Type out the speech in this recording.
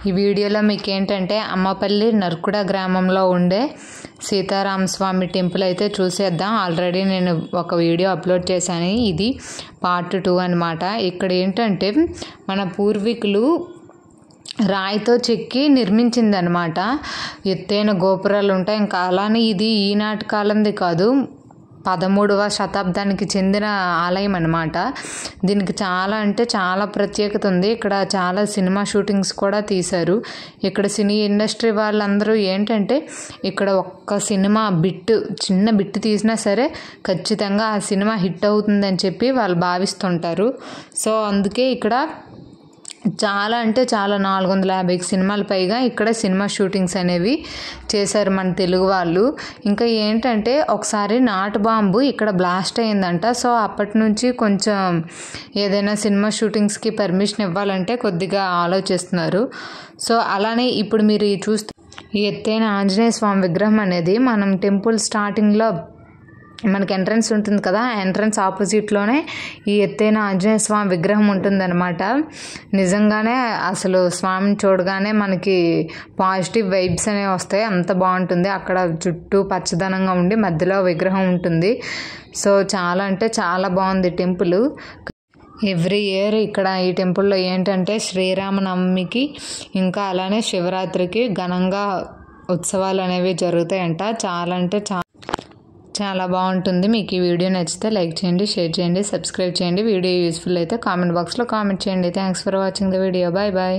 ఈ వీడియోలో మీకు ఏంటంటే అమ్మపల్లి నర్కుడ గ్రామంలో ఉండే సీతారామ స్వామి టెంపుల్ అయితే చూసేద్దాం. ఆల్రెడీ నేను ఒక వీడియో అప్లోడ్ చేశాను, ఇది పార్ట్ 2 అన్నమాట. ఇక్కడ ఏంటంటే మన పూర్వీకులు రాయితో చెక్కి నిర్మించిందనమాట. ఎత్తైన గోపురాలు ఉంటాయి. ఇంకా అలానే ఇది ఈనాటి కాలంది కాదు, 13వ శతాబ్దానికి చెందిన ఆలయం అన్నమాట. దీనికి చాలా అంటే చాలా ప్రత్యేకత ఉంది. ఇక్కడ చాలా సినిమా షూటింగ్స్ కూడా తీశారు. ఇక్కడ సినీ ఇండస్ట్రీ వాళ్ళందరూ ఏంటంటే ఇక్కడ ఒక్క సినిమా చిన్న బిట్ తీసినా సరే ఖచ్చితంగా ఆ సినిమా హిట్ అవుతుందని చెప్పి వాళ్ళు భావిస్తుంటారు. సో అందుకే ఇక్కడ చాలా అంటే చాలా 450 సినిమాల పైగా ఇక్కడ సినిమా షూటింగ్స్ అనేవి చేశారు మన తెలుగు వాళ్ళు. ఇంకా ఏంటంటే ఒకసారి నాటు బాంబు ఇక్కడ బ్లాస్ట్ అయిందంట. సో అప్పటి నుంచి కొంచెం ఏదైనా సినిమా షూటింగ్స్కి పర్మిషన్ ఇవ్వాలంటే కొద్దిగా ఆలోచిస్తున్నారు. సో అలానే ఇప్పుడు మీరు చూస్తే ఈ ఎత్తైన ఆంజనేయ స్వామి విగ్రహం అనేది మనం టెంపుల్ స్టార్టింగ్లో మనకి ఎంట్రన్స్ ఉంటుంది కదా, ఎంట్రన్స్ ఆపోజిట్లోనే ఈ ఎత్తైన ఆంజనేయ స్వామి విగ్రహం ఉంటుందన్నమాట. నిజంగానే అసలు స్వామిని చూడగానే మనకి పాజిటివ్ వైబ్స్ అనేవి వస్తాయి. అంత బాగుంటుంది. అక్కడ చుట్టూ పచ్చదనంగా ఉండి మధ్యలో విగ్రహం ఉంటుంది. సో చాలా అంటే చాలా బాగుంది టెంపుల్. ఎవ్రీ ఇయర్ ఇక్కడ ఈ టెంపుల్లో ఏంటంటే శ్రీరామనవమికి ఇంకా అలానే శివరాత్రికి ఘనంగా ఉత్సవాలు అనేవి జరుగుతాయంట. చాలా అంటే చాలా బాగుంటుంది. మీకు ఈ వీడియో నచ్చితే లైక్ చేయండి, షేర్ చేయండి, సబ్స్క్రైబ్ చేయండి. వీడియో యూస్ఫుల్ అయితే కామెంట్ బాక్స్లో కామెంట్ చేయండి. Thanks for watching the video. Bye bye.